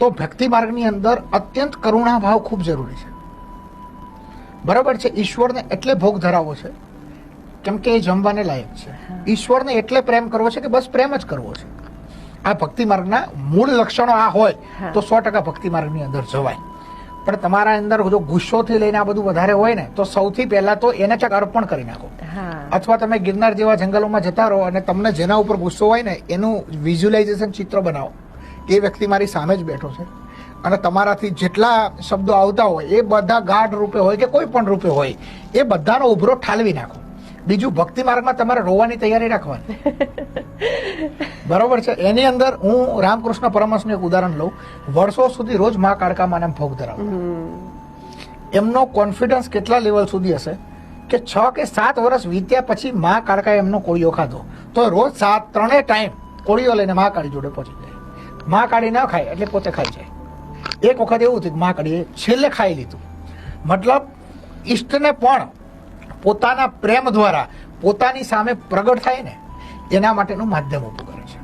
તો ભક્તિ માર્ગની અંદર અત્યંત કરુણા ભાવ ખૂબ જરૂરી છે. બરાબર છે. ઈશ્વરને એટલે ભોગ ધરાવવો છે કેમ કે એ જમવાને લાયક છે. ઈશ્વરને એટલે પ્રેમ કરવો છે કે બસ પ્રેમ જ કરવો છે. આ ભક્તિ માર્ગના મૂળ લક્ષણો આ હોય તો 100% ભક્તિ માર્ગની અંદર જવાય. પણ તમારા અંદર જો ગુસ્સોથી લઈને આ બધું વધારે હોય ને તો સૌથી પહેલા તો એને ક્યાંક અર્પણ કરી નાખો. અથવા તમે ગિરનાર જેવા જંગલોમાં જતા રહો અને તમને જેના ઉપર ગુસ્સો હોય ને એનું વિઝ્યુલાઇઝેશન ચિત્ર બનાવો. એ વ્યક્તિ મારી સામે જ બેઠો છે અને તમારાથી જેટલા શબ્દો આવતા હોય એ બધા ગાઢ રૂપે હોય કે કોઈ પણ રૂપે હોય એ બધાનો ઉભરો ઠાલવી નાખો. બીજું ભક્તિ માર્ગમાં તમારે રોવાની તૈયારી રાખવાની. બરોબર છે. એની અંદર હું રામકૃષ્ણ પરમહંસનું એક ઉદાહરણ લઉં. વર્ષો સુધી રોજ મા કાળકામાં ભોગ ધરાવતા. એમનો કોન્ફિડન્સ કેટલા લેવલ સુધી હશે કે 6 કે 7 વર્ષ વીત્યા પછી મા કાળકાએ એમનો કોળિયો ખાધો તો રોજ 3 ટાઈમ કોળિયો લઈને મા કાળી જોડે પહોંચી જાય. મા કાળી ન ખાય એટલે પોતે ખાઈ જાય. એક વખત એવું થયું મા કાળીએ છેલ્લે ખાઈ લીધું. મતલબ ઈષ્ટને પણ પોતાના પ્રેમ દ્વારા પોતાની સામે પ્રગટ થાય ને એના માટેનું માધ્યમ ઊભું કરે છે.